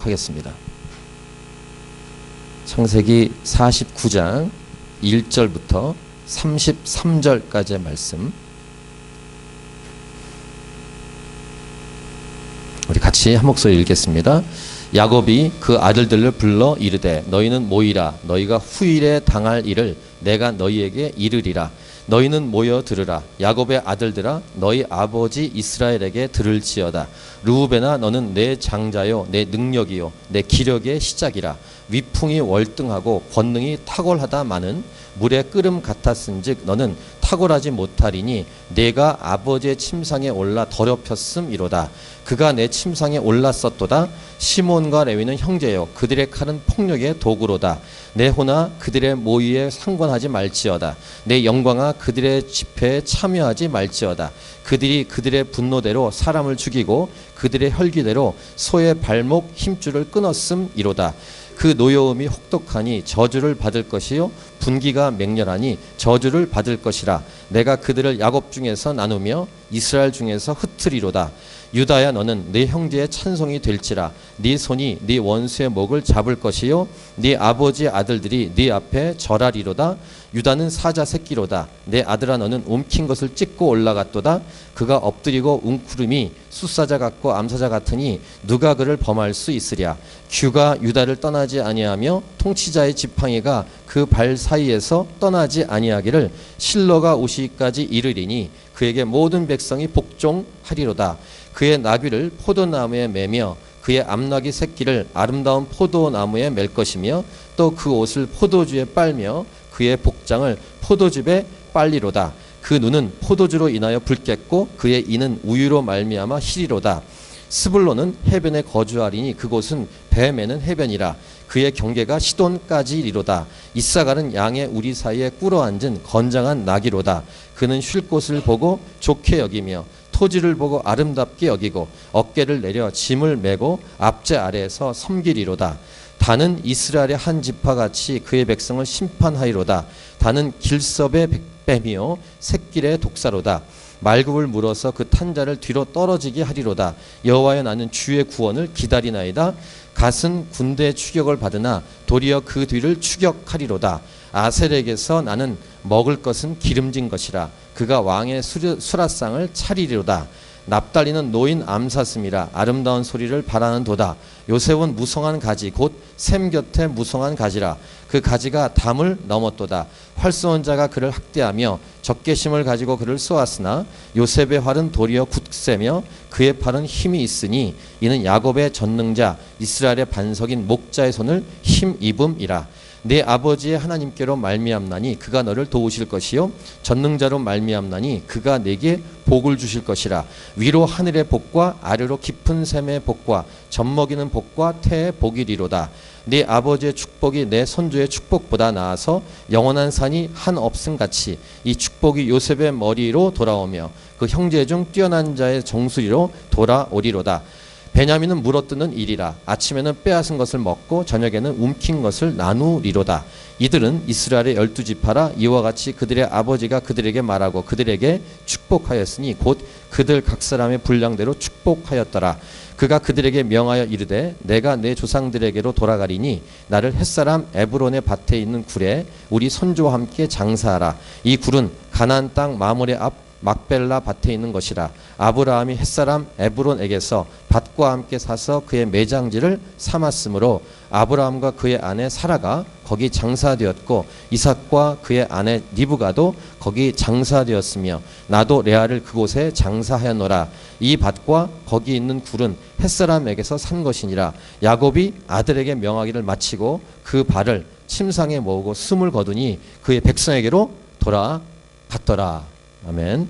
하겠습니다. 창세기 49장 1절부터 33절까지의 말씀 우리 같이 한 목소리 읽겠습니다. 야곱이 그 아들들을 불러 이르되 너희는 모이라. 너희가 후일에 당할 일을 내가 너희에게 이르리라. 너희는 모여 들으라. 야곱의 아들들아 너희 아버지 이스라엘에게 들을지어다. 르우벤아 너는 내 장자요 내 능력이요 내 기력의 시작이라. 위풍이 월등하고 권능이 탁월하다마는 물의 끓음 같았은즉 너는 탁월하지 못하리니 내가 아버지의 침상에 올라 더럽혔음이로다. 그가 내 침상에 올랐었도다. 시몬과 레위는 형제요 그들의 칼은 폭력의 도구로다. 내 호나 그들의 모의에 상관하지 말지어다. 내 영광아 그들의 집회에 참여하지 말지어다. 그들이 그들의 분노대로 사람을 죽이고 그들의 혈기대로 소의 발목 힘줄을 끊었음이로다. 그 노여움이 혹독하니 저주를 받을 것이요 분기가 맹렬하니 저주를 받을 것이라. 내가 그들을 야곱 중에서 나누며 이스라엘 중에서 흩트리로다. 유다야 너는 네 형제의 찬송이 될지라. 네 손이 네 원수의 목을 잡을 것이요 네 아버지의 아들들이 네 앞에 절하리로다. 유다는 사자 새끼로다. 내 아들아 너는 움킨 것을 찢고 올라갔도다. 그가 엎드리고 웅크름이 숫사자 같고 암사자 같으니 누가 그를 범할 수 있으랴. 규가 유다를 떠나지 아니하며 통치자의 지팡이가 그 발 사이에서 떠나지 아니하기를 실로가 오시기까지 이르리니 그에게 모든 백성이 복종하리로다. 그의 나귀를 포도나무에 매며 그의 암나귀 새끼를 아름다운 포도나무에 맬 것이며 또 그 옷을 포도주에 빨며 그의 복장을 포도즙에 빨리로다. 그 눈은 포도주로 인하여 붉겠고 그의 이는 우유로 말미암아 희리로다. 스불론은 해변에 거주하리니 그곳은 배 매는 해변이라. 그의 경계가 시돈까지리로다. 이사갈은 양의 우리 사이에 꿇어앉은 건장한 나귀로다. 그는 쉴 곳을 보고 좋게 여기며 토지를 보고 아름답게 여기고 어깨를 내려 짐을 메고 앞제 아래에서 섬기리로다. 다는 이스라엘의 한 지파같이 그의 백성을 심판하리로다. 다는 길섭의 백뱀이요 샛길의 독사로다. 말굽을 물어서 그 탄자를 뒤로 떨어지게 하리로다. 여호와여 나는 주의 구원을 기다리나이다. 갓은 군대의 추격을 받으나 도리어 그 뒤를 추격하리로다. 아셀에게서 나는 먹을 것은 기름진 것이라. 그가 왕의 수라상을 차리리로다. 납달리는 노인 암사슴이라. 아름다운 소리를 바라는 도다. 요셉은 무성한 가지 곧 샘 곁에 무성한 가지라. 그 가지가 담을 넘었도다. 활 쏘은 자가 그를 학대하며 적개심을 가지고 그를 쏘았으나 요셉의 활은 도리어 굳세며 그의 팔은 힘이 있으니 이는 야곱의 전능자 이스라엘의 반석인 목자의 손을 힘입음이라. 내 아버지의 하나님께로 말미암나니 그가 너를 도우실 것이요 전능자로 말미암나니 그가 내게 복을 주실 것이라. 위로 하늘의 복과 아래로 깊은 샘의 복과 젖먹이는 복과 태의 복이리로다. 네 아버지의 축복이 내 선조의 축복보다 나아서 영원한 산이 한 없음같이 이 축복이 요셉의 머리로 돌아오며 그 형제 중 뛰어난 자의 정수리로 돌아오리로다. 베냐민은 물어뜯는 일이라. 아침에는 빼앗은 것을 먹고 저녁에는 움킨 것을 나누리로다. 이들은 이스라엘의 12지파라. 이와 같이 그들의 아버지가 그들에게 말하고 그들에게 축복하였으니 곧 그들 각 사람의 분량대로 축복하였더라. 그가 그들에게 명하여 이르되 내가 내 조상들에게로 돌아가리니 나를 햇사람 에브론의 밭에 있는 굴에 우리 선조와 함께 장사하라. 이 굴은 가나안 땅 마므레 앞 막벨라 밭에 있는 것이라. 아브라함이 햇사람 에브론에게서 밭과 함께 사서 그의 매장지를 삼았으므로 아브라함과 그의 아내 사라가 거기 장사되었고 이삭과 그의 아내 리브가도 거기 장사되었으며 나도 레아를 그곳에 장사하였노라. 이 밭과 거기 있는 굴은 햇사람에게서 산 것이니라. 야곱이 아들에게 명하기를 마치고 그 발을 침상에 모으고 숨을 거두니 그의 백성에게로 돌아갔더라. 아멘.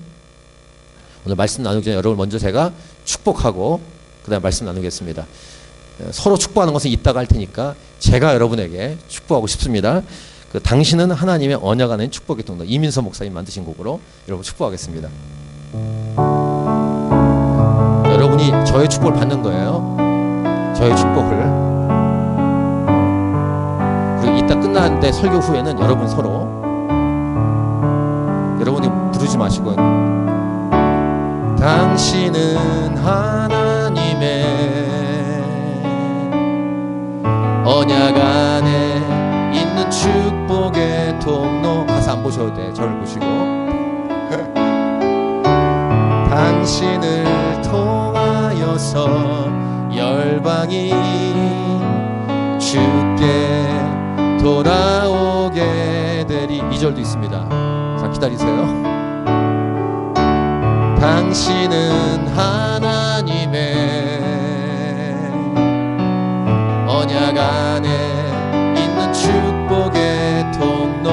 오늘 말씀 나누기 전에 여러분 먼저 제가 축복하고 그 다음에 말씀 나누겠습니다. 서로 축복하는 것은 이따가 할 테니까 제가 여러분에게 축복하고 싶습니다. 그 당신은 하나님의 언약 안에 축복의 통로 이민서 목사님 만드신 곡으로 여러분 축복하겠습니다. 여러분이 저의 축복을 받는 거예요. 저의 축복을. 그리고 이따 끝나는데 설교 후에는 여러분 서로 여러분이 부르지 마시고 당신은 하나님의 언약 안에 있는 축복의 통로. 가사 안 보셔도 돼. 저를 보시고. 당신을 통하여서 열방이 주께 돌아오게 되리. 2절도 있습니다. 자, 기다리세요. 당신은 하나님의 언약 안에 있는 축복의 통로.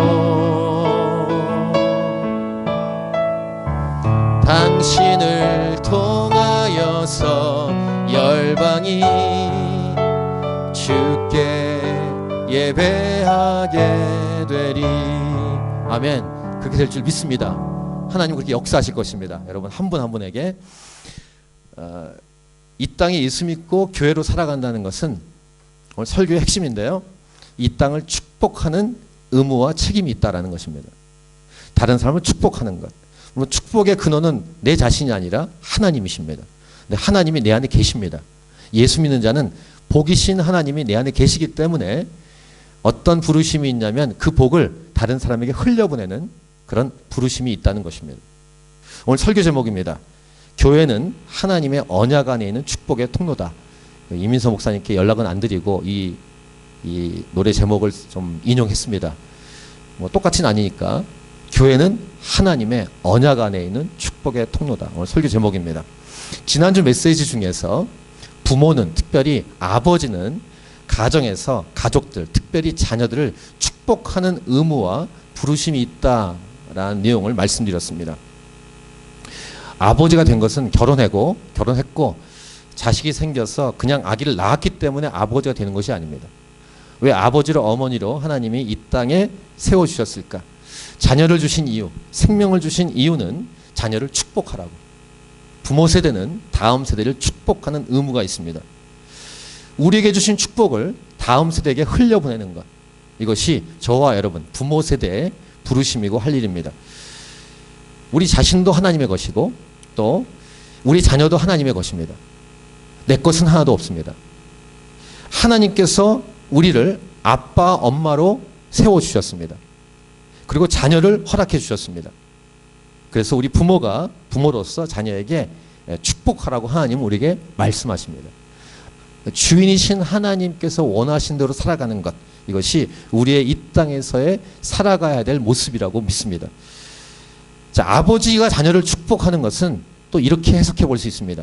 당신을 통하여서 열방이 주께 예배하게 되리. 아멘. 그렇게 될 줄 믿습니다. 하나님 그렇게 역사하실 것입니다. 여러분 한 분 한 분에게 이 땅에 예수 믿고 교회로 살아간다는 것은 오늘 설교의 핵심인데요, 이 땅을 축복하는 의무와 책임이 있다라는 것입니다. 다른 사람을 축복하는 것. 물론 축복의 근원은 내 자신이 아니라 하나님이십니다. 근데 하나님이 내 안에 계십니다. 예수 믿는 자는 복이신 하나님이 내 안에 계시기 때문에 어떤 부르심이 있냐면 그 복을 다른 사람에게 흘려보내는 그런 부르심이 있다는 것입니다. 오늘 설교 제목입니다. 교회는 하나님의 언약 안에 있는 축복의 통로다. 이민서 목사님께 연락은 안 드리고 이 노래 제목을 좀 인용했습니다. 뭐 똑같이는 아니니까 교회는 하나님의 언약 안에 있는 축복의 통로다. 오늘 설교 제목입니다. 지난주 메시지 중에서 부모는, 특별히 아버지는 가정에서 가족들, 특별히 자녀들을 축복하는 의무와 부르심이 있다라는 내용을 말씀드렸습니다. 아버지가 된 것은 결혼했고 자식이 생겨서 그냥 아기를 낳았기 때문에 아버지가 되는 것이 아닙니다. 왜 아버지로 어머니로 하나님이 이 땅에 세워주셨을까? 자녀를 주신 이유, 생명을 주신 이유는 자녀를 축복하라고. 부모 세대는 다음 세대를 축복하는 의무가 있습니다. 우리에게 주신 축복을 다음 세대에게 흘려보내는 것, 이것이 저와 여러분 부모 세대의 부르심이고 할 일입니다. 우리 자신도 하나님의 것이고 또 우리 자녀도 하나님의 것입니다. 내 것은 하나도 없습니다. 하나님께서 우리를 아빠, 엄마로 세워주셨습니다. 그리고 자녀를 허락해 주셨습니다. 그래서 우리 부모가 부모로서 자녀에게 축복하라고 하나님은 우리에게 말씀하십니다. 주인이신 하나님께서 원하신 대로 살아가는 것, 이것이 우리의 이 땅에서의 살아가야 될 모습이라고 믿습니다. 자, 아버지가 자녀를 축복하는 것은 또 이렇게 해석해 볼 수 있습니다.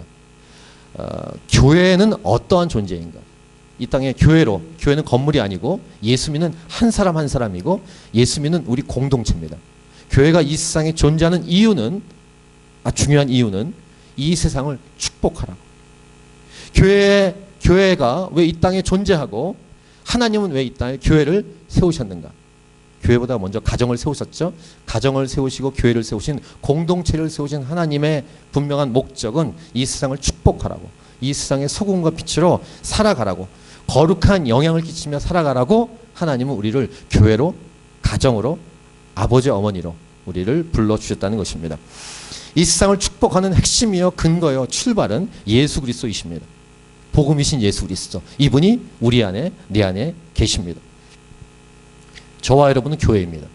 교회는 어떠한 존재인가? 이 땅의 교회는 건물이 아니고 예수 믿는 한 사람 한 사람이고 예수 믿는 우리 공동체입니다. 교회가 이 세상에 존재하는 이유는, 중요한 이유는 이 세상을 축복하라고. 교회가 왜 이 땅에 존재하고 하나님은 왜 이 땅에 교회를 세우셨는가? 교회보다 먼저 가정을 세우셨죠. 가정을 세우시고 교회를 세우신, 공동체를 세우신 하나님의 분명한 목적은 이 세상을 축복하라고, 이 세상의 소금과 빛으로 살아가라고, 거룩한 영향을 끼치며 살아가라고 하나님은 우리를 교회로, 가정으로, 아버지 어머니로 우리를 불러주셨다는 것입니다. 이 세상을 축복하는 핵심이요 근거요 출발은 예수 그리스도이십니다. 복음이신 예수 그리스도, 이분이 우리 안에, 내 안에 계십니다. 저와 여러분은 교회입니다.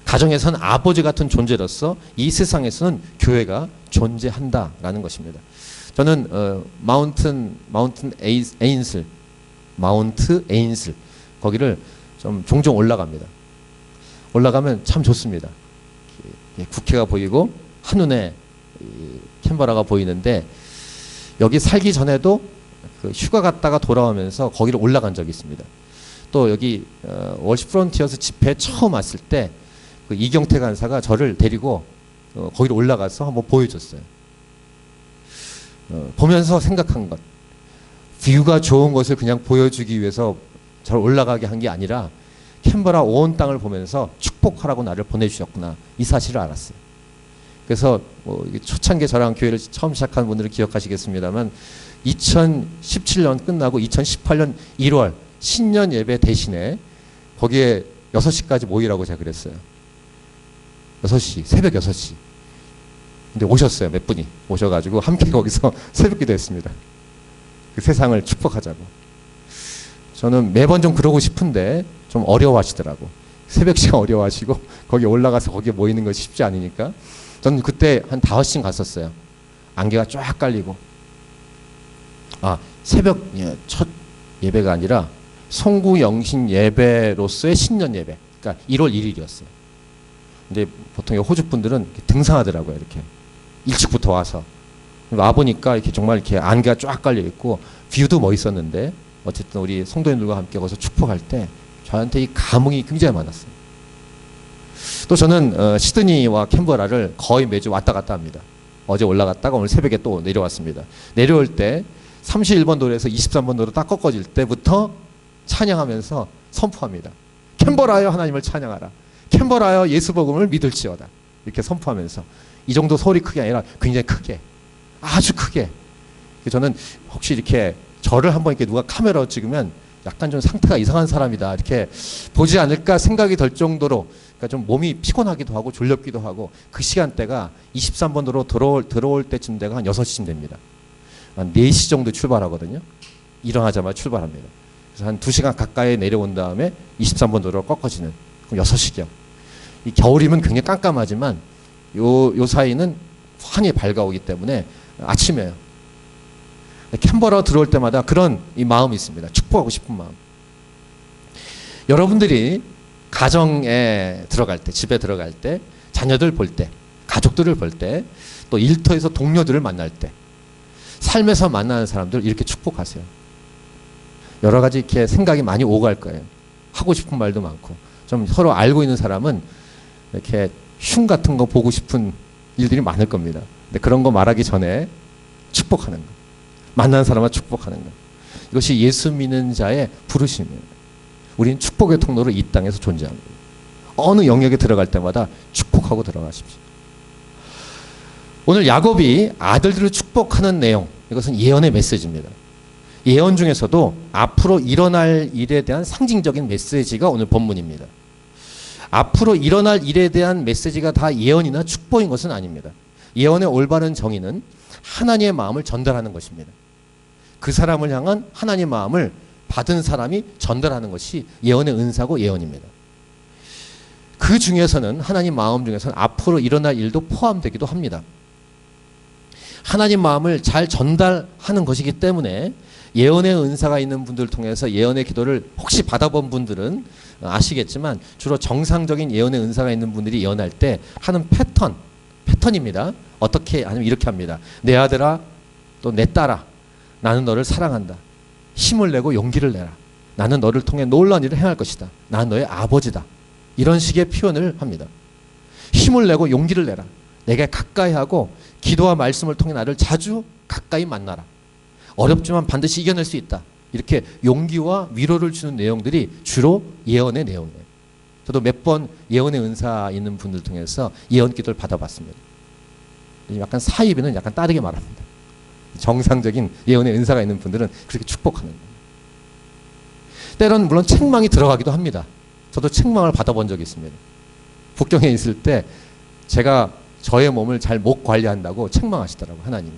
가정에서는 아버지 같은 존재로서 이 세상에서는 교회가 존재한다라는 것입니다. 저는 마운트 에인슬 거기를 좀 종종 올라갑니다. 올라가면 참 좋습니다. 국회가 보이고 한눈에 캔버라가 보이는데, 여기 살기 전에도 그 휴가 갔다가 돌아오면서 거기를 올라간 적이 있습니다. 또 여기 월십 프론티어스 집회 처음 왔을 때 그 이경태 간사가 저를 데리고 거기로 올라가서 한번 보여줬어요. 보면서 생각한 것, 뷰가 좋은 것을 그냥 보여주기 위해서 저를 올라가게 한 게 아니라 캔버라 온 땅을 보면서 축복하라고 나를 보내주셨구나, 이 사실을 알았어요. 그래서 초창기에 저랑 교회를 처음 시작한 분들은 기억하시겠습니다만 2017년 끝나고 2018년 1월 신년 예배 대신에 거기에 6시까지 모이라고 제가 그랬어요. 6시, 새벽 6시. 근데 오셨어요. 몇 분이 오셔가지고 함께 거기서 새벽 기도 했습니다. 그 세상을 축복하자고. 저는 매번 좀 그러고 싶은데 좀 어려워하시더라고. 새벽 시간 어려워하시고 거기 올라가서 거기에 모이는 것이 쉽지 않으니까. 저는 그때 한 5시쯤 갔었어요. 안개가 쫙 깔리고. 새벽 첫 예배가 아니라 송구영신 예배로서의 신년 예배. 그러니까 1월 1일이었어요. 근데 보통 호주 분들은 등산하더라고요. 이렇게 일찍부터 와서 와 보니까 이렇게 정말 이렇게 안개가 쫙 깔려 있고 뷰도 멋있었는데 어쨌든 우리 성도님들과 함께 거기서 축복할 때 저한테 이 감흥이 굉장히 많았어요. 또 저는 시드니와 캔버라를 거의 매주 왔다 갔다 합니다. 어제 올라갔다가 오늘 새벽에 또 내려왔습니다. 내려올 때 31번 도로에서 23번 도로 딱 꺾어질 때부터 찬양하면서 선포합니다. 캔버라여 하나님을 찬양하라. 캔버라여 예수 복음을 믿을지어다. 이렇게 선포하면서 이 정도 소리 크게 아니라 굉장히 크게, 아주 크게. 저는 혹시 이렇게 저를 한번 이렇게 누가 카메라로 찍으면 약간 좀 상태가 이상한 사람이다 이렇게 보지 않을까 생각이 들 정도로, 그러니까 좀 몸이 피곤하기도 하고 졸렵기도 하고, 그 시간대가 23번 도로 들어올 때쯤 되가 한 6시쯤 됩니다. 한 4시 정도 출발하거든요. 일어나자마자 출발합니다. 그래서 한 2시간 가까이 내려온 다음에 23번 도로 꺾어지는, 그럼 6시경. 이 겨울이면 굉장히 깜깜하지만 요 사이는 환히 밝아오기 때문에 아침에요. 캔버라 들어올 때마다 그런 이 마음이 있습니다. 축복하고 싶은 마음. 여러분들이 가정에 들어갈 때, 집에 들어갈 때, 자녀들 볼 때, 가족들을 볼 때, 또 일터에서 동료들을 만날 때, 삶에서 만나는 사람들 이렇게 축복하세요. 여러 가지 이렇게 생각이 많이 오갈 거예요. 하고 싶은 말도 많고, 좀 서로 알고 있는 사람은 이렇게 흉 같은 거 보고 싶은 일들이 많을 겁니다. 근데 그런 거 말하기 전에 축복하는 거, 만나는 사람을 축복하는 거, 이것이 예수 믿는 자의 부르심이에요. 우리는 축복의 통로로 이 땅에서 존재합니다. 어느 영역에 들어갈 때마다 축복하고 들어가십시오. 오늘 야곱이 아들들을 축복하는 내용, 이것은 예언의 메시지입니다. 예언 중에서도 앞으로 일어날 일에 대한 상징적인 메시지가 오늘 본문입니다. 앞으로 일어날 일에 대한 메시지가 다 예언이나 축복인 것은 아닙니다. 예언의 올바른 정의는 하나님의 마음을 전달하는 것입니다. 그 사람을 향한 하나님의 마음을 받은 사람이 전달하는 것이 예언의 은사고 예언입니다. 그 중에서는, 하나님 마음 중에서는 앞으로 일어날 일도 포함되기도 합니다. 하나님 마음을 잘 전달하는 것이기 때문에 예언의 은사가 있는 분들을 통해서 예언의 기도를 혹시 받아본 분들은 아시겠지만, 주로 정상적인 예언의 은사가 있는 분들이 예언할 때 하는 패턴입니다. 어떻게 하냐면 이렇게 합니다. 내 아들아, 또 내 딸아, 나는 너를 사랑한다. 힘을 내고 용기를 내라. 나는 너를 통해 놀라운 일을 행할 것이다. 나는 너의 아버지다. 이런 식의 표현을 합니다. 힘을 내고 용기를 내라. 내게 가까이 하고 기도와 말씀을 통해 나를 자주 가까이 만나라. 어렵지만 반드시 이겨낼 수 있다. 이렇게 용기와 위로를 주는 내용들이 주로 예언의 내용이에요. 저도 몇 번 예언의 은사 있는 분들 통해서 예언 기도를 받아봤습니다. 약간 사이비는 약간 다르게 말합니다. 정상적인 예언의 은사가 있는 분들은 그렇게 축복하는 거예요. 때로는 물론 책망이 들어가기도 합니다. 저도 책망을 받아본 적이 있습니다. 북경에 있을 때 제가 저의 몸을 잘 못 관리한다고 책망하시더라고요, 하나님.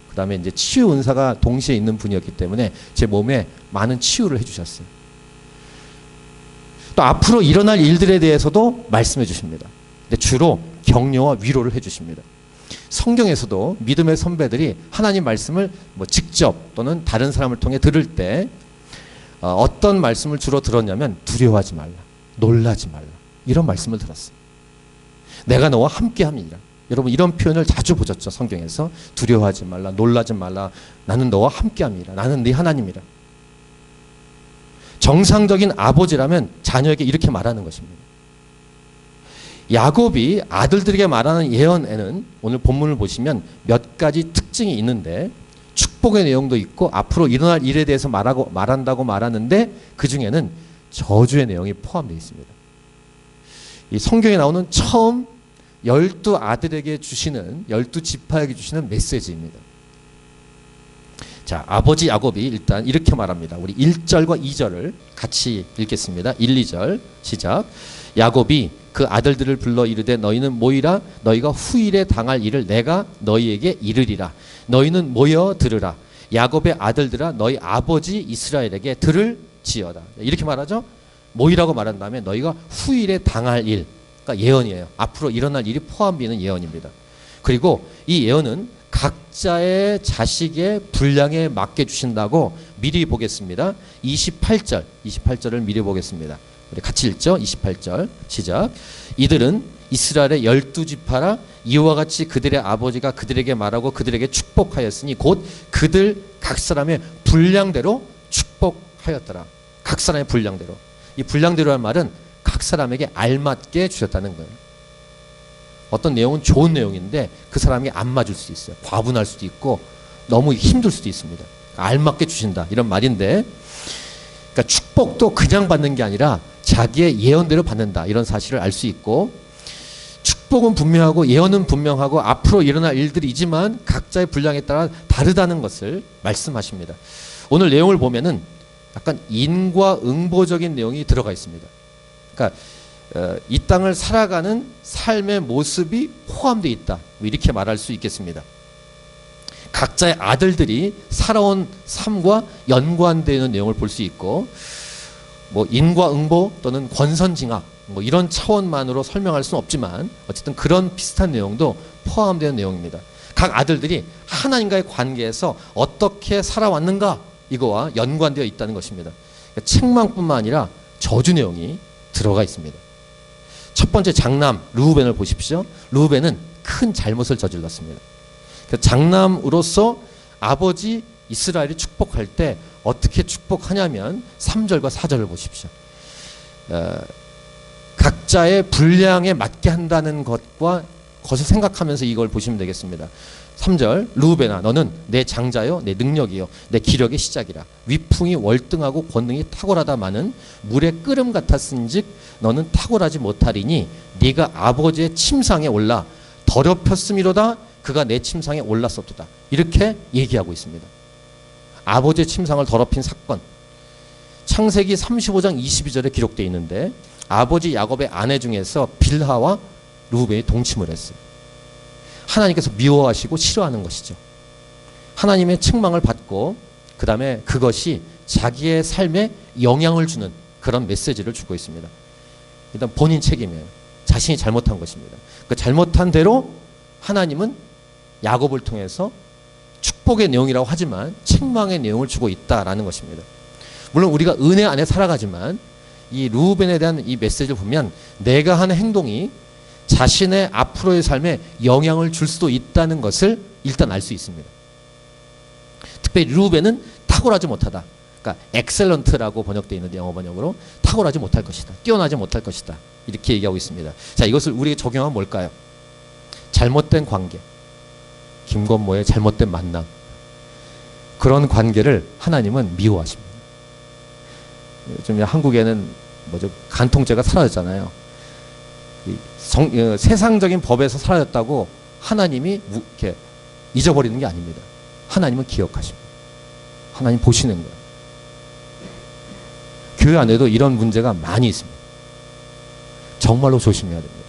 그 다음에 이제 치유 은사가 동시에 있는 분이었기 때문에 제 몸에 많은 치유를 해주셨어요. 또 앞으로 일어날 일들에 대해서도 말씀해 주십니다. 근데 주로 격려와 위로를 해주십니다. 성경에서도 믿음의 선배들이 하나님 말씀을 직접 또는 다른 사람을 통해 들을 때 어떤 말씀을 주로 들었냐면, 두려워하지 말라, 놀라지 말라, 이런 말씀을 들었어요. 내가 너와 함께함이니라. 여러분, 이런 표현을 자주 보셨죠, 성경에서. 두려워하지 말라, 놀라지 말라, 나는 너와 함께함이라, 나는 네 하나님이라. 정상적인 아버지라면 자녀에게 이렇게 말하는 것입니다. 야곱이 아들들에게 말하는 예언에는 오늘 본문을 보시면 몇 가지 특징이 있는데, 축복의 내용도 있고 앞으로 일어날 일에 대해서 말한다고 말하는데, 그 중에는 저주의 내용이 포함되어 있습니다. 이 성경에 나오는 처음 12아들에게 주시는, 12지파에게 주시는 메시지입니다. 자, 아버지 야곱이 일단 이렇게 말합니다. 우리 1절과 2절을 같이 읽겠습니다. 1, 2절 시작. 야곱이 그 아들들을 불러 이르되 너희는 모이라. 너희가 후일에 당할 일을 내가 너희에게 이르리라. 너희는 모여 들으라. 야곱의 아들들아, 너희 아버지 이스라엘에게 들을 지어다. 이렇게 말하죠. 모이라고 말한 다음에 너희가 후일에 당할 일, 그러니까 예언이에요. 앞으로 일어날 일이 포함되어 있는 예언입니다. 그리고 이 예언은 각자의 자식의 분량에 맞게 주신다고 미리 보겠습니다. 28절을 미리 보겠습니다. 우리 같이 읽죠. 28절 시작. 이들은 이스라엘의 12지파라 이와 같이 그들의 아버지가 그들에게 말하고 그들에게 축복하였으니 곧 그들 각 사람의 분량대로 축복하였더라. 각 사람의 분량대로. 이 분량대로란 말은 각 사람에게 알맞게 주셨다는 거예요. 어떤 내용은 좋은 내용인데 그 사람에게 안 맞을 수 있어요. 과분할 수도 있고 너무 힘들 수도 있습니다. 알맞게 주신다 이런 말인데, 그러니까 축복도 그냥 받는 게 아니라 자기의 예언대로 받는다 이런 사실을 알 수 있고, 축복은 분명하고 예언은 분명하고 앞으로 일어날 일들이지만 각자의 분량에 따라 다르다는 것을 말씀하십니다. 오늘 내용을 보면은 약간 인과응보적인 내용이 들어가 있습니다. 그러니까 이 땅을 살아가는 삶의 모습이 포함되어 있다, 이렇게 말할 수 있겠습니다. 각자의 아들들이 살아온 삶과 연관되는 내용을 볼 수 있고, 뭐 인과응보 또는 권선징악 뭐 이런 차원만으로 설명할 수는 없지만 어쨌든 그런 비슷한 내용도 포함되는 내용입니다. 각 아들들이 하나님과의 관계에서 어떻게 살아왔는가, 이거와 연관되어 있다는 것입니다. 그러니까 책망뿐만 아니라 저주 내용이 들어가 있습니다. 첫 번째 장남 르우벤을 보십시오. 르우벤은 큰 잘못을 저질렀습니다. 장남으로서 아버지 이스라엘이 축복할 때 어떻게 축복하냐면 3절과 4절을 보십시오. 각자의 분량에 맞게 한다는 것을 생각하면서 이걸 보시면 되겠습니다. 3절 르우벤아 너는 내 장자요 내 능력이요 내 기력의 시작이라. 위풍이 월등하고 권능이 탁월하다마는 물의 끓음 같았은즉 너는 탁월하지 못하리니 네가 아버지의 침상에 올라 더럽혔음이로다. 그가 내 침상에 올랐었도다. 이렇게 얘기하고 있습니다. 아버지의 침상을 더럽힌 사건, 창세기 35장 22절에 기록되어 있는데 아버지 야곱의 아내 중에서 빌하와 르우벤이 동침을 했어요. 하나님께서 미워하시고 싫어하는 것이죠. 하나님의 책망을 받고 그 다음에 그것이 자기의 삶에 영향을 주는 그런 메시지를 주고 있습니다. 일단 본인 책임이에요. 자신이 잘못한 것입니다. 그 잘못한 대로 하나님은 야곱을 통해서 축복의 내용이라고 하지만 책망의 내용을 주고 있다라는 것입니다. 물론 우리가 은혜 안에 살아가지만 이 르우벤에 대한 이 메시지를 보면 내가 하는 행동이 자신의 앞으로의 삶에 영향을 줄 수도 있다는 것을 일단 알 수 있습니다. 특별히 르우벤은 탁월하지 못하다. 그러니까 엑셀런트라고 번역되어 있는데 영어 번역으로 탁월하지 못할 것이다. 뛰어나지 못할 것이다. 이렇게 얘기하고 있습니다. 자, 이것을 우리에게 적용하면 뭘까요? 잘못된 관계, 김건모의 잘못된 만남, 그런 관계를 하나님은 미워하십니다. 요즘 한국에는 간통죄가 사라졌잖아요. 세상적인 법에서 사라졌다고 하나님이 이렇게 잊어버리는 게 아닙니다. 하나님은 기억하십니다. 하나님 보시는 거예요. 교회 안에도 이런 문제가 많이 있습니다. 정말로 조심해야 됩니다.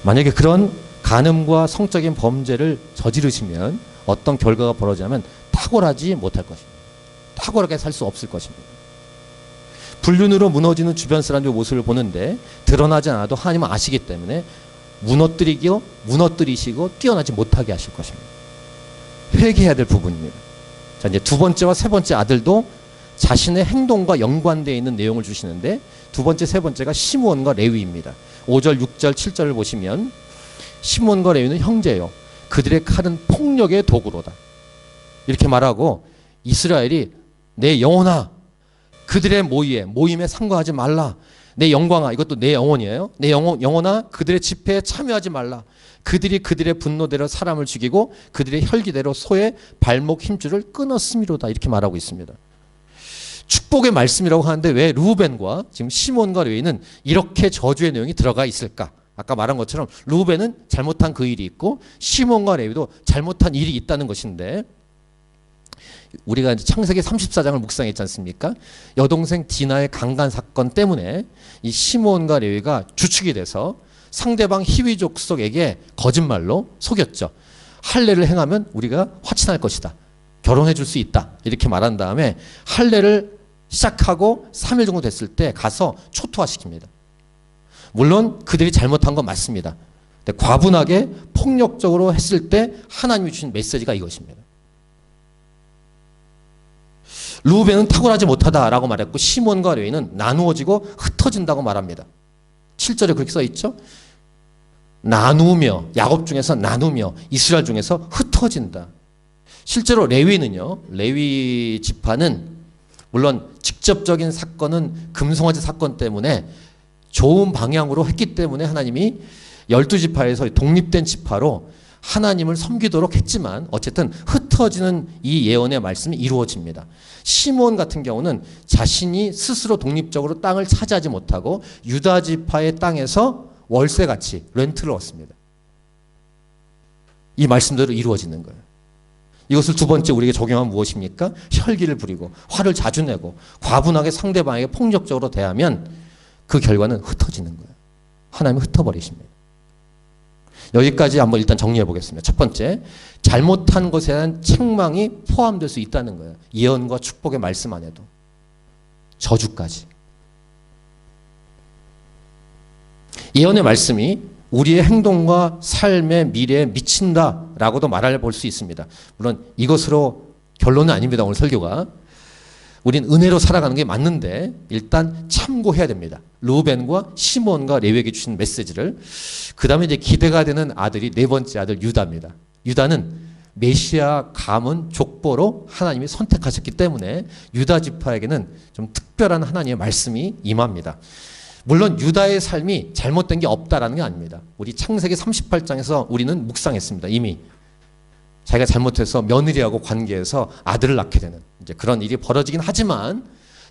만약에 그런 간음과 성적인 범죄를 저지르시면 어떤 결과가 벌어지냐면 탁월하지 못할 것입니다. 탁월하게 살 수 없을 것입니다. 불륜으로 무너지는 주변 사람들의 모습을 보는데 드러나지 않아도 하나님은 아시기 때문에 무너뜨리시고 뛰어나지 못하게 하실 것입니다. 회개해야 될 부분입니다. 자, 이제 두 번째와 세 번째 아들도 자신의 행동과 연관되어 있는 내용을 주시는데 두 번째, 세 번째가 시므온과 레위입니다. 5절, 6절, 7절을 보시면 시므온과 레위는 형제요. 그들의 칼은 폭력의 도구로다. 이렇게 말하고 이스라엘이 내 영혼아 그들의 모임에 상관하지 말라. 내 영광아, 이것도 내 영혼이에요. 내 영혼아 그들의 집회에 참여하지 말라. 그들이 그들의 분노대로 사람을 죽이고 그들의 혈기대로 소의 발목 힘줄을 끊었음이로다. 이렇게 말하고 있습니다. 축복의 말씀이라고 하는데 왜 르우벤과 지금 시몬과 레위는 이렇게 저주의 내용이 들어가 있을까? 아까 말한 것처럼 르우벤은 잘못한 그 일이 있고 시몬과 레위도 잘못한 일이 있다는 것인데, 우리가 이제 창세기 34장을 묵상했지 않습니까? 여동생 디나의 강간 사건 때문에 이 시몬과 레위가 주축이 돼서 상대방 히위 족속에게 거짓말로 속였죠. 할례를 행하면 우리가 화친할 것이다. 결혼해 줄 수 있다. 이렇게 말한 다음에 할례를 시작하고 3일 정도 됐을 때 가서 초토화시킵니다. 물론 그들이 잘못한 건 맞습니다. 근데 과분하게 폭력적으로 했을 때 하나님이 주신 메시지가 이것입니다. 르우벤은 탁월하지 못하다라고 말했고 시몬과 레위는 나누어지고 흩어진다고 말합니다. 7절에 그렇게 써 있죠. 나누며, 야곱 중에서 나누며, 이스라엘 중에서 흩어진다. 실제로 레위는요, 레위 지파는 물론 직접적인 사건은 금송아지 사건 때문에 좋은 방향으로 했기 때문에 하나님이 12지파에서 독립된 지파로 하나님을 섬기도록 했지만 어쨌든 흩어지는 이 예언의 말씀이 이루어집니다. 시몬 같은 경우는 자신이 스스로 독립적으로 땅을 차지하지 못하고 유다 지파의 땅에서 월세같이 렌트를 얻습니다. 이 말씀대로 이루어지는 거예요. 이것을 두 번째 우리에게 적용하면 무엇입니까? 혈기를 부리고 화를 자주 내고 과분하게 상대방에게 폭력적으로 대하면 그 결과는 흩어지는 거예요. 하나님이 흩어버리십니다. 여기까지 한번 일단 정리해 보겠습니다. 첫 번째, 잘못한 것에 대한 책망이 포함될 수 있다는 거예요. 예언과 축복의 말씀 안에도. 저주까지. 예언의 말씀이 우리의 행동과 삶의 미래에 미친다라고도 말해 볼 수 있습니다. 물론 이것으로 결론은 아닙니다. 오늘 설교가. 우린 은혜로 살아가는 게 맞는데 일단 참고해야 됩니다. 르우벤과 시몬과 레위에게 주신 메시지를. 그 다음에 이제 기대가 되는 아들이 네 번째 아들 유다입니다. 유다는 메시아 가문 족보로 하나님이 선택하셨기 때문에 유다 지파에게는 좀 특별한 하나님의 말씀이 임합니다. 물론 유다의 삶이 잘못된 게 없다라는 게 아닙니다. 우리 창세기 38장에서 우리는 묵상했습니다. 이미 자기가 잘못해서 며느리하고 관계해서 아들을 낳게 되는 이제 그런 일이 벌어지긴 하지만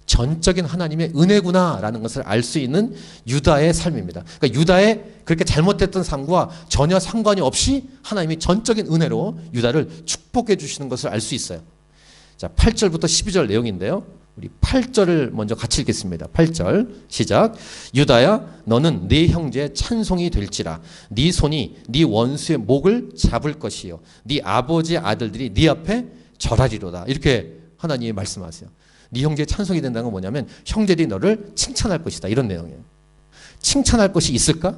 전적인 하나님의 은혜구나라는 것을 알 수 있는 유다의 삶입니다. 그러니까 유다의 그렇게 잘못됐던 삶과 전혀 상관이 없이 하나님이 전적인 은혜로 유다를 축복해 주시는 것을 알 수 있어요. 자, 8절부터 12절 내용인데요. 우리 8절을 먼저 같이 읽겠습니다. 8절 시작. 유다야 너는 네 형제의 찬송이 될지라 네 손이 네 원수의 목을 잡을 것이요 네 아버지의 아들들이 네 앞에 절하리로다. 이렇게 하나님이 말씀하세요. 네 형제의 찬송이 된다는 건 뭐냐면 형제들이 너를 칭찬할 것이다. 이런 내용이에요. 칭찬할 것이 있을까?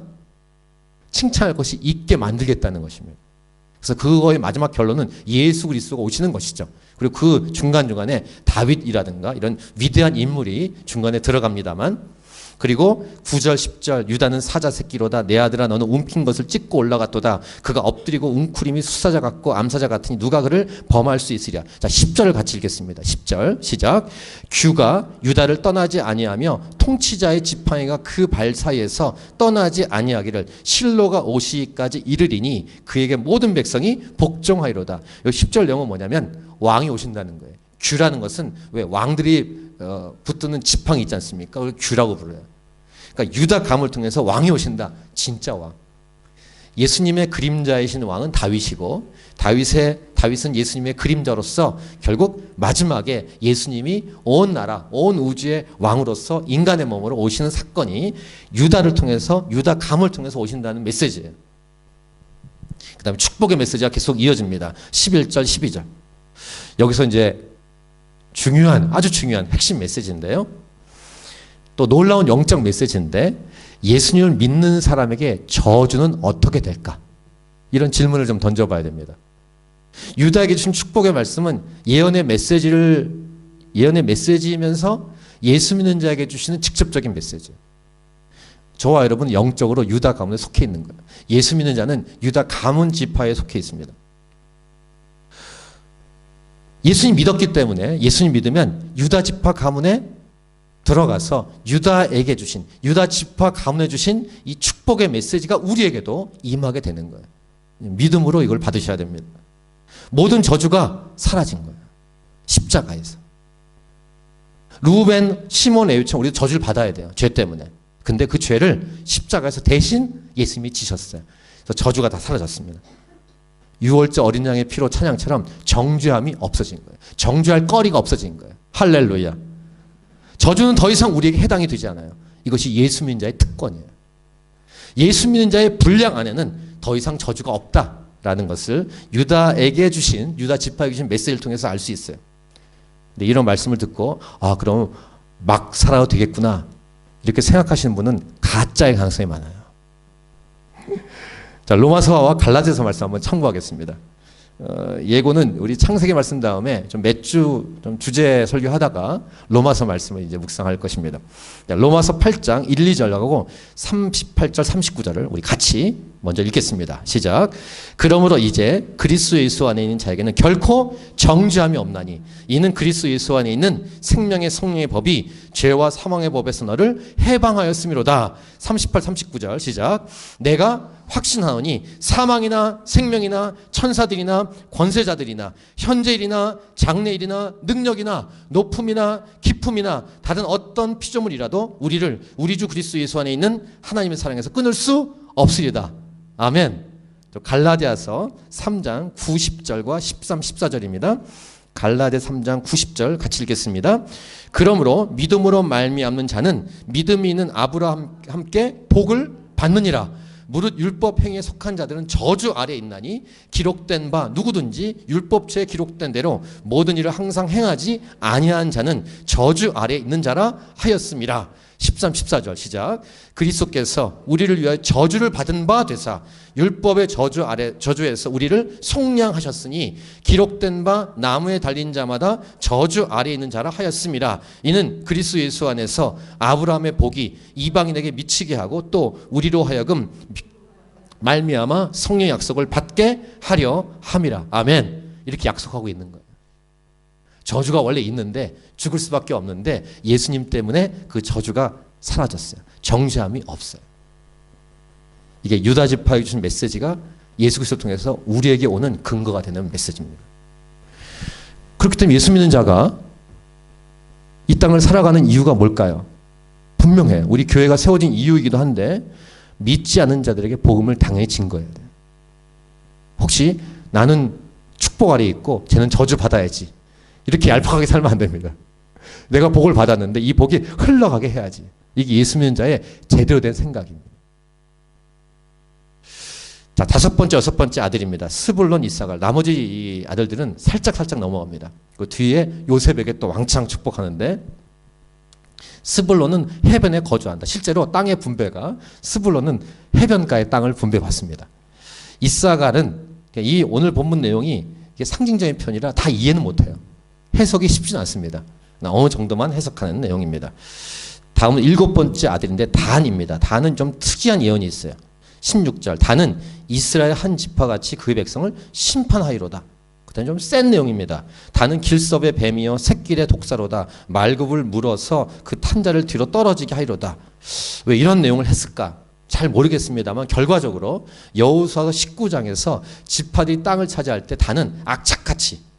칭찬할 것이 있게 만들겠다는 것입니다. 그래서 그거의 마지막 결론은 예수 그리스도가 오시는 것이죠. 그리고 그 중간중간에 다윗이라든가 이런 위대한 인물이 중간에 들어갑니다만 그리고 9절 10절 유다는 사자 새끼로다 내 아들아 너는 움킨 것을 찢고 올라갔도다 그가 엎드리고 웅크림이 수사자 같고 암사자 같으니 누가 그를 범할 수 있으랴. 자 10절을 같이 읽겠습니다. 10절 시작. 규가 유다를 떠나지 아니하며 통치자의 지팡이가 그 발 사이에서 떠나지 아니하기를 실로가 오시기까지 이르리니 그에게 모든 백성이 복종하리로다. 이 10절 내용은 뭐냐면 왕이 오신다는 거예요. 규라는 것은 왜 왕들이 붙드는 지팡이 있지 않습니까? 그걸 규라고 불러요. 그러니까 유다 감을 통해서 왕이 오신다. 진짜 왕. 예수님의 그림자이신 왕은 다윗이고 다윗은 예수님의 그림자로서 결국 마지막에 예수님이 온 나라, 온 우주의 왕으로서 인간의 몸으로 오시는 사건이 유다를 통해서 유다 감을 통해서 오신다는 메시지예요. 그 다음에 축복의 메시지가 계속 이어집니다. 11절, 12절. 여기서 이제 아주 중요한 핵심 메시지인데요. 또 놀라운 영적 메시지인데 예수님을 믿는 사람에게 저주는 어떻게 될까? 이런 질문을 좀 던져봐야 됩니다. 유다에게 주신 축복의 말씀은 예언의 메시지이면서 예수 믿는 자에게 주시는 직접적인 메시지예요. 저와 여러분은 영적으로 유다 가문에 속해 있는 거예요. 예수 믿는 자는 유다 가문 지파에 속해 있습니다. 예수님 믿었기 때문에 예수님 믿으면 유다 지파 가문에 들어가서 유다에게 주신 유다 지파 가문에 주신 이 축복의 메시지가 우리에게도 임하게 되는 거예요. 믿음으로 이걸 받으셔야 됩니다. 모든 저주가 사라진 거예요. 십자가에서. 르우벤, 시몬, 레위처럼 우리도 저주를 받아야 돼요. 죄 때문에. 근데 그 죄를 십자가에서 대신 예수님이 지셨어요. 그래서 저주가 다 사라졌습니다. 6월절 어린 양의 피로 찬양처럼 정죄함이 없어진 거예요. 정죄할 거리가 없어진 거예요. 할렐루야. 저주는 더 이상 우리에게 해당이 되지 않아요. 이것이 예수 믿는 자의 특권이에요. 예수 믿는 자의 분량 안에는 더 이상 저주가 없다라는 것을 유다에게 주신 유다 지파에게 주신 메시지를 통해서 알 수 있어요. 근데 이런 말씀을 듣고 그럼 막 살아도 되겠구나 이렇게 생각하시는 분은 가짜의 가능성이 많아요. 자, 로마서와 갈라디아서 말씀 한번 참고하겠습니다. 예고는 우리 창세기 말씀 다음에 좀 몇 주 좀 주제 설교하다가 로마서 말씀을 이제 묵상할 것입니다. 자, 로마서 8장 1, 2절하고 38절, 39절을 우리 같이 먼저 읽겠습니다. 시작. 그러므로 이제 그리스도 예수 안에 있는 자에게는 결코 정죄함이 없나니 이는 그리스도 예수 안에 있는 생명의 성령의 법이 죄와 사망의 법에서 너를 해방하였음이로다. 38, 39절 시작. 내가 확신하노니 사망이나 생명이나 천사들이나 권세자들이나 현재일이나 장래일이나 능력이나 높음이나 깊음이나 다른 어떤 피조물이라도 우리를 우리 주 그리스도 예수 안에 있는 하나님의 사랑에서 끊을 수 없으리다. 아멘. 갈라디아서 3장 90절과 13, 14절입니다. 갈라디아 3장 90절 같이 읽겠습니다. 그러므로 믿음으로 말미암는 자는 믿음이 있는 아브라함과 함께 복을 받느니라. 무릇 율법 행위에 속한 자들은 저주 아래에 있나니 기록된 바 누구든지 율법처에 기록된 대로 모든 일을 항상 행하지 아니한 자는 저주 아래에 있는 자라 하였음이라. 13, 14절 시작. 그리스도께서 우리를 위하여 저주를 받은 바 되사 율법의 저주에서 우리를 속량하셨으니 기록된 바 나무에 달린 자마다 저주 아래에 있는 자라 하였음이라. 이는 그리스도 예수 안에서 아브라함의 복이 이방인에게 미치게 하고 또 우리로 하여금 말미암아 성령의 약속을 받게 하려 함이라. 아멘. 이렇게 약속하고 있는 거예요. 저주가 원래 있는데 죽을 수밖에 없는데 예수님 때문에 그 저주가 사라졌어요. 정죄함이 없어요. 이게 유다 지파에게 주신 메시지가 예수 그리스도를 통해서 우리에게 오는 근거가 되는 메시지입니다. 그렇기 때문에 예수 믿는 자가 이 땅을 살아가는 이유가 뭘까요? 분명해요. 우리 교회가 세워진 이유이기도 한데 믿지 않는 자들에게 복음을 당연히 증거해야 돼요. 혹시 나는 축복 아래 있고 쟤는 저주 받아야지 이렇게 얄팍하게 살면 안 됩니다. 내가 복을 받았는데 이 복이 흘러가게 해야지. 이게 예수 믿는 자의 제대로 된 생각입니다. 자, 다섯 번째, 여섯 번째 아들입니다. 스불론, 이사갈. 나머지 이 아들들은 살짝 넘어갑니다. 그 뒤에 요셉에게 또 왕창 축복하는데 스불론은 해변에 거주한다. 실제로 땅의 분배가 스불론은 해변가의 땅을 분배받습니다. 이사갈은 이 오늘 본문 내용이 이게 상징적인 편이라 다 이해는 못해요. 해석이 쉽지는 않습니다. 어느 정도만 해석하는 내용입니다. 다음은 일곱 번째 아들인데 단입니다. 단은 좀 특이한 예언이 있어요. 16절 단은 이스라엘 한 지파같이 그의 백성을 심판하리로다. 그다음 좀 센 내용입니다. 단은 길섭의 뱀이여 샛길의 독사로다. 말굽을 물어서 그 탄자를 뒤로 떨어지게 하리로다. 왜 이런 내용을 했을까? 잘 모르겠습니다만 결과적으로 여호수아서 19장에서 지파들이 땅을 차지할 때 단은 악착같이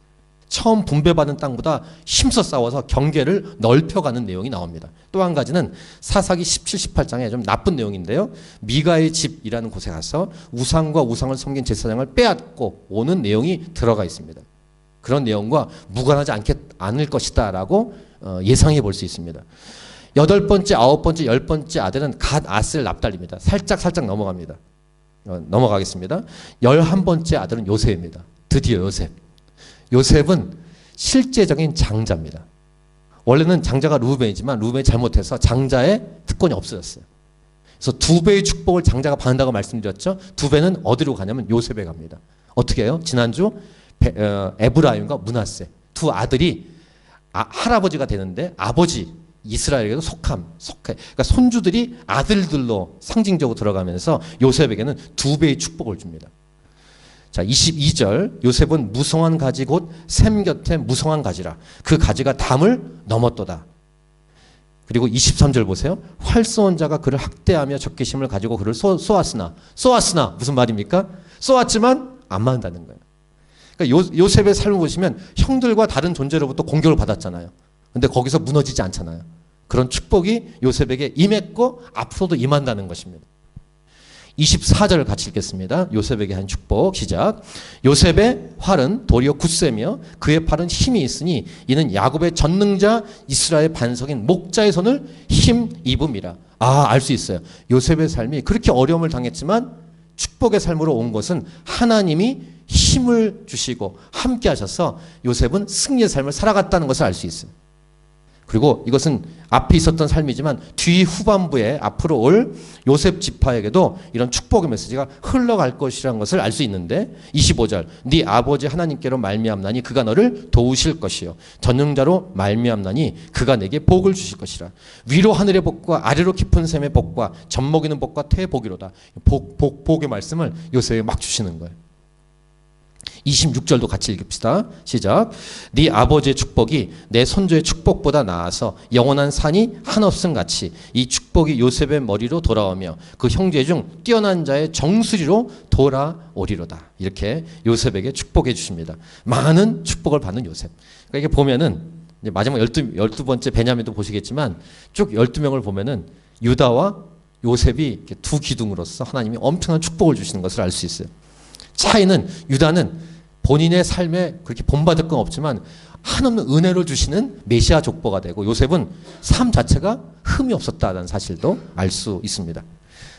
처음 분배받은 땅보다 힘써 싸워서 경계를 넓혀가는 내용이 나옵니다. 또 한 가지는 사사기 17, 18장에 좀 나쁜 내용인데요. 미가의 집이라는 곳에 가서 우상과 우상을 섬긴 제사장을 빼앗고 오는 내용이 들어가 있습니다. 그런 내용과 무관하지 않을 것이다 라고 예상해 볼 수 있습니다. 여덟 번째, 아홉 번째, 열 번째 아들은 갓, 아셀, 납달리입니다. 살짝 넘어갑니다. 넘어가겠습니다. 11번째 아들은 요셉입니다. 드디어 요셉은 실제적인 장자입니다. 원래는 장자가 루벤이지만 루벤이 잘못해서 장자의 특권이 없어졌어요. 그래서 두 배의 축복을 장자가 받는다고 말씀드렸죠. 두 배는 어디로 가냐면 요셉에 갑니다. 어떻게 해요? 지난주 에브라임과 므낫세 두 아들이 할아버지가 되는데 아버지 이스라엘에게도 속해. 그러니까 손주들이 아들들로 상징적으로 들어가면서 요셉에게는 두 배의 축복을 줍니다. 자, 22절 요셉은 무성한 가지 곧 샘 곁에 무성한 가지라. 그 가지가 담을 넘었도다. 그리고 23절 보세요. 활 쏘은 자가 그를 학대하며 적개심을 가지고 그를 쏘았으나 무슨 말입니까? 쏘았지만 안 맞는다는 거예요. 그러니까 요셉의 삶을 보시면 형들과 다른 존재로부터 공격을 받았잖아요. 근데 거기서 무너지지 않잖아요. 그런 축복이 요셉에게 임했고 앞으로도 임한다는 것입니다. 24절을 같이 읽겠습니다. 요셉에게 한 축복 시작. 요셉의 활은 도리어 굳세며 그의 팔은 힘이 있으니 이는 야곱의 전능자 이스라엘 반석인 목자의 손을 힘입음이라. 알 수 있어요. 요셉의 삶이 그렇게 어려움을 당했지만 축복의 삶으로 온 것은 하나님이 힘을 주시고 함께 하셔서 요셉은 승리의 삶을 살아갔다는 것을 알 수 있어요. 그리고 이것은 앞에 있었던 삶이지만 뒤 후반부에 앞으로 올 요셉 지파에게도 이런 축복의 메시지가 흘러갈 것이라는 것을 알 수 있는데 25절 네 아버지 하나님께로 말미암나니 그가 너를 도우실 것이요 전능자로 말미암나니 그가 내게 복을 주실 것이라. 위로 하늘의 복과 아래로 깊은 샘의 복과 젖먹이는 복과 태의 복이로다. 복의 말씀을 요셉이 막 주시는 거예요. 26절도 같이 읽읍시다. 시작. 네 아버지의 축복이 내 선조의 축복보다 나아서 영원한 산이 한없음 같이 이 축복이 요셉의 머리로 돌아오며 그 형제 중 뛰어난 자의 정수리로 돌아오리로다. 이렇게 요셉에게 축복해 주십니다. 많은 축복을 받는 요셉. 그러니까 이게 보면은 이제 마지막 12번째 베냐민도 보시겠지만 쭉 12명을 보면은 유다와 요셉이 이렇게 두 기둥으로서 하나님이 엄청난 축복을 주시는 것을 알 수 있어요. 차이는 유다는 본인의 삶에 그렇게 본받을 건 없지만 한없는 은혜를 주시는 메시아 족보가 되고 예셉은 삶 자체가 흠이 없었다는 사실도 알 수 있습니다.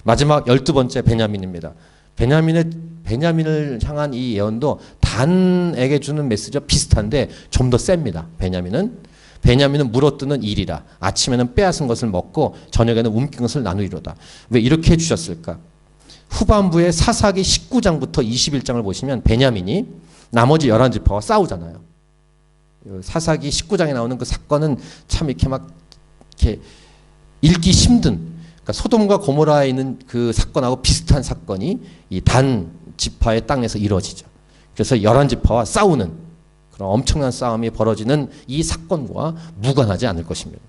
마지막 12번째 베냐민입니다. 베냐민을 향한 이 예언도 단에게 주는 메시지와 비슷한데 좀 더 셉니다. 베냐민은 물어뜯는 일이라 아침에는 빼앗은 것을 먹고 저녁에는 움킨 것을 나누리로다. 왜 이렇게 해주셨을까? 후반부에 사사기 19장부터 21장을 보시면 베냐민이 나머지 11지파와 싸우잖아요. 사사기 19장에 나오는 그 사건은 참 이렇게 막 이렇게 읽기 힘든, 그러니까 소돔과 고모라에 있는 그 사건하고 비슷한 사건이 이 단 지파의 땅에서 이루어지죠. 그래서 11지파와 싸우는 그런 엄청난 싸움이 벌어지는 이 사건과 무관하지 않을 것입니다.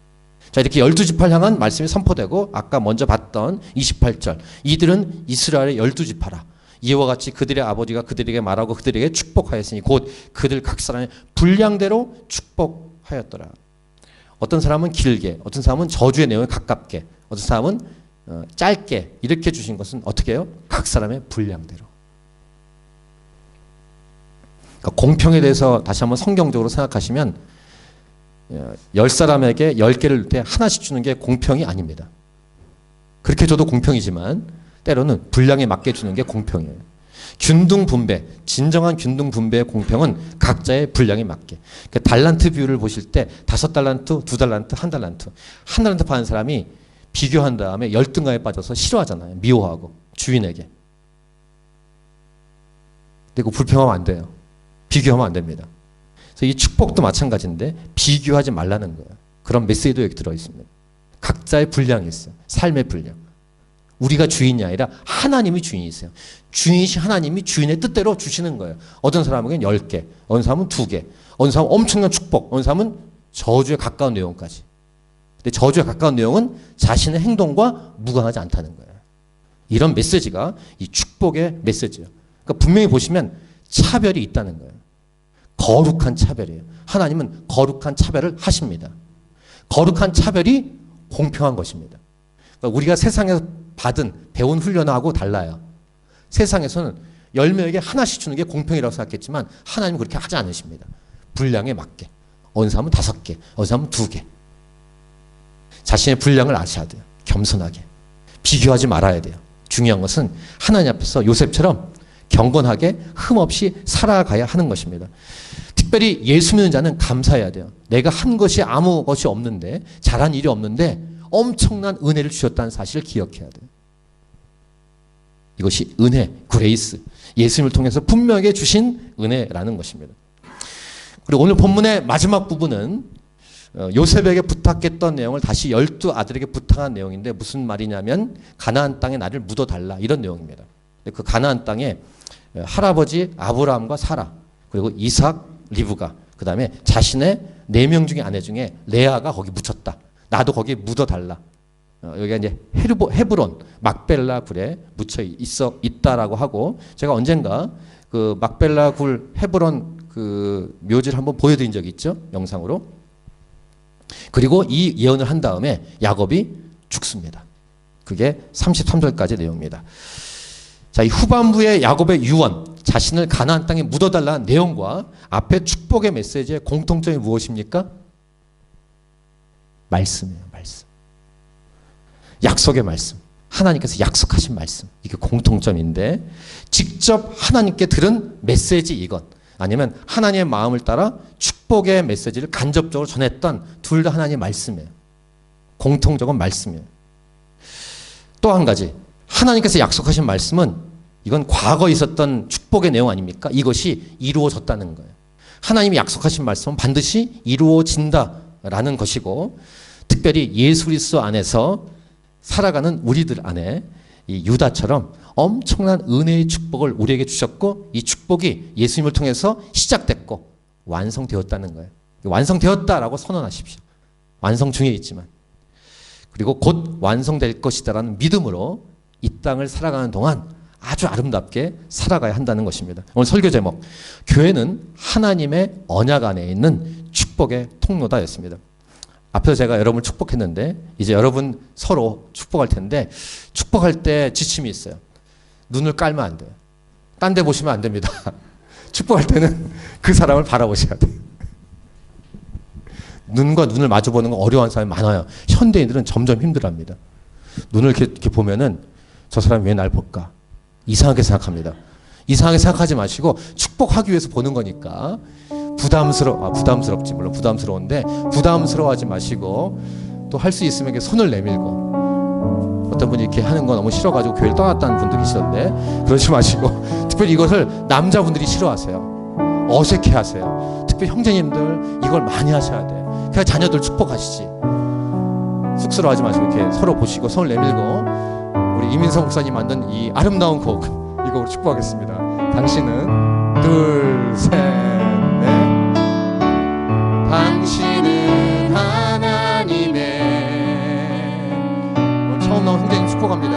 자, 이렇게 12지파를 향한 말씀이 선포되고 아까 먼저 봤던 28절 이들은 이스라엘의 12지파라. 이와 같이 그들의 아버지가 그들에게 말하고 그들에게 축복하였으니 곧 그들 각 사람의 분량대로 축복하였더라. 어떤 사람은 길게, 어떤 사람은 저주의 내용에 가깝게, 어떤 사람은 짧게 이렇게 주신 것은 어떻게 해요? 각 사람의 분량대로. 그러니까 공평에 대해서 다시 한번 성경적으로 생각하시면 10사람에게 10개를 줄 때 하나씩 주는 게 공평이 아닙니다. 그렇게 줘도 공평이지만 때로는 분량에 맞게 주는 게 공평이에요. 균등 분배, 진정한 균등 분배의 공평은 각자의 분량에 맞게. 그러니까 달란트 비율을 보실 때 5달란트, 2달란트, 1달란트. 1달란트 파는 사람이 비교한 다음에 열등감에 빠져서 싫어하잖아요. 미워하고 주인에게. 근데 그거 불평하면 안 돼요. 비교하면 안 됩니다. 그래서 이 축복도 마찬가지인데 비교하지 말라는 거예요. 그런 메시지도 여기 들어있습니다. 각자의 분량이 있어요. 삶의 분량. 우리가 주인이 아니라 하나님이 주인이세요. 주인이신 하나님이 주인의 뜻대로 주시는 거예요. 어떤 사람에게는 10개, 어떤 사람은 2개, 어떤 사람은 엄청난 축복, 어떤 사람은 저주에 가까운 내용까지. 근데 저주에 가까운 내용은 자신의 행동과 무관하지 않다는 거예요. 이런 메시지가 이 축복의 메시지예요. 그러니까 분명히 보시면 차별이 있다는 거예요. 거룩한 차별이에요. 하나님은 거룩한 차별을 하십니다. 거룩한 차별이 공평한 것입니다. 그러니까 우리가 세상에서 배운 훈련하고 달라요. 세상에서는 10명에게 하나씩 주는 게 공평이라고 생각했지만 하나님은 그렇게 하지 않으십니다. 분량에 맞게. 어느 사람은 5개, 어느 사람은 2개. 자신의 분량을 아셔야 돼요. 겸손하게. 비교하지 말아야 돼요. 중요한 것은 하나님 앞에서 요셉처럼 경건하게 흠없이 살아가야 하는 것입니다. 특별히 예수 믿는 자는 감사해야 돼요. 내가 한 것이 아무 것이 없는데, 잘한 일이 없는데 엄청난 은혜를 주셨다는 사실을 기억해야 돼요. 이것이 은혜, 그레이스, 예수님을 통해서 분명하게 주신 은혜라는 것입니다. 그리고 오늘 본문의 마지막 부분은 요셉에게 부탁했던 내용을 다시 12아들에게 부탁한 내용인데 무슨 말이냐면 가나안 땅에 나를 묻어달라 이런 내용입니다. 그 가나안 땅에 할아버지 아브라함과 사라 그리고 이삭, 리브가 그 다음에 자신의 4명 중에 아내 중에 레아가 거기 묻혔다. 나도 거기에 묻어달라. 여기가 이제 헤브론 막벨라 굴에 묻혀 있다라고 하고 제가 언젠가 그 막벨라 굴 헤브론 그 묘지를 한번 보여드린 적이 있죠. 영상으로. 그리고 이 예언을 한 다음에 야곱이 죽습니다. 그게 33절까지 내용입니다. 자, 이 후반부의 야곱의 유언, 자신을 가나안 땅에 묻어달라는 내용과 앞에 축복의 메시지의 공통점이 무엇입니까? 말씀이에요, 말씀. 약속의 말씀. 하나님께서 약속하신 말씀. 이게 공통점인데 직접 하나님께 들은 메시지 이것. 아니면 하나님의 마음을 따라 축복의 메시지를 간접적으로 전했던 둘 다 하나님의 말씀이에요. 공통적인 말씀이에요. 또 한 가지, 하나님께서 약속하신 말씀은 이건 과거에 있었던 축복의 내용 아닙니까? 이것이 이루어졌다는 거예요. 하나님이 약속하신 말씀은 반드시 이루어진다라는 것이고, 특별히 예수 그리스도 안에서 살아가는 우리들 안에 이 유다처럼 엄청난 은혜의 축복을 우리에게 주셨고, 이 축복이 예수님을 통해서 시작됐고 완성되었다는 거예요. 완성되었다라고 선언하십시오. 완성 중에 있지만. 그리고 곧 완성될 것이다라는 믿음으로 이 땅을 살아가는 동안 아주 아름답게 살아가야 한다는 것입니다. 오늘 설교 제목, 교회는 하나님의 언약 안에 있는 축복의 통로다였습니다. 앞에서 제가 여러분을 축복했는데 이제 여러분 서로 축복할 텐데, 축복할 때 지침이 있어요. 눈을 깔면 안 돼요. 딴 데 보시면 안 됩니다. 축복할 때는 그 사람을 바라보셔야 돼요. 눈과 눈을 마주보는 건 어려운 사람이 많아요. 현대인들은 점점 힘들어합니다. 눈을 이렇게 보면은 저 사람이 왜 날 볼까? 이상하게 생각합니다. 이상하게 생각하지 마시고 축복하기 위해서 보는 거니까 부담스럽지, 물론 부담스러운데 부담스러워하지 마시고, 또 할 수 있으면 이렇게 손을 내밀고, 어떤 분이 이렇게 하는 거 너무 싫어가지고 교회를 떠났다는 분도 계시던데 그러지 마시고, 특별히 이것을 남자분들이 싫어하세요. 어색해하세요. 특히 형제님들 이걸 많이 하셔야 돼. 그냥 자녀들 축복하시지. 쑥스러워하지 마시고 이렇게 서로 보시고 손을 내밀고, 우리 이민성 목사님 만든 이 아름다운 곡, 이거 우리 축복하겠습니다. 당신은 둘, 셋, 넷. 당신은 하나님의, 오늘 처음 나온 형제님 축복합니다.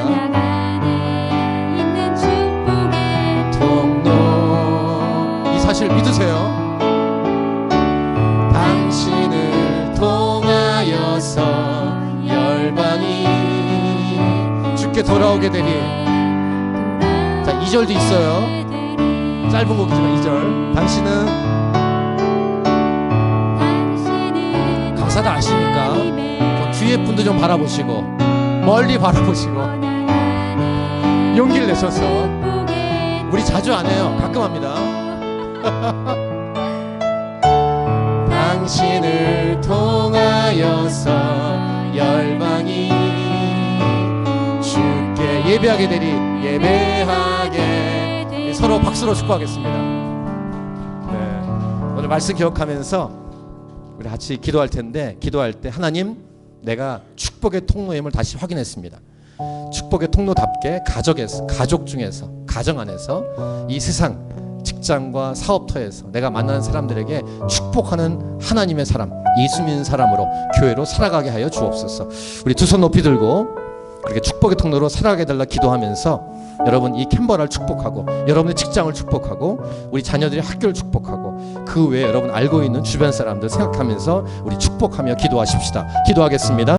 통로. 이 사실 믿으세요. 당신을 통하여서 열방이 주께 돌아오게 되리. 자, 2절도 있어요. 짧은 곡이지만 2절. 당신은, 가사 다 아시니까 뒤에 분도 좀 바라보시고, 멀리 바라보시고, 용기를 내셔서. 우리 자주 안 해요. 가끔 합니다. 당신을 통하여서 열방이 주께 예배하게 되리. 예배하게. 서로 박수로 축복하겠습니다. 네, 오늘 말씀 기억하면서 우리 같이 기도할 텐데, 기도할 때 하나님, 내가 축복의 통로임을 다시 확인했습니다. 축복의 통로답게 가족 중에서, 가정 안에서, 이 세상 직장과 사업터에서 내가 만나는 사람들에게 축복하는 하나님의 사람, 예수 믿는 사람으로 교회로 살아가게 하여 주옵소서. 우리 두 손 높이 들고 그렇게 축복의 통로로 살아가게 달라 기도하면서, 여러분 이 캔버라를 축복하고, 여러분의 직장을 축복하고, 우리 자녀들의 학교를 축복하고, 그 외에 여러분 알고 있는 주변 사람들 생각하면서 우리 축복하며 기도하십시다. 기도하겠습니다.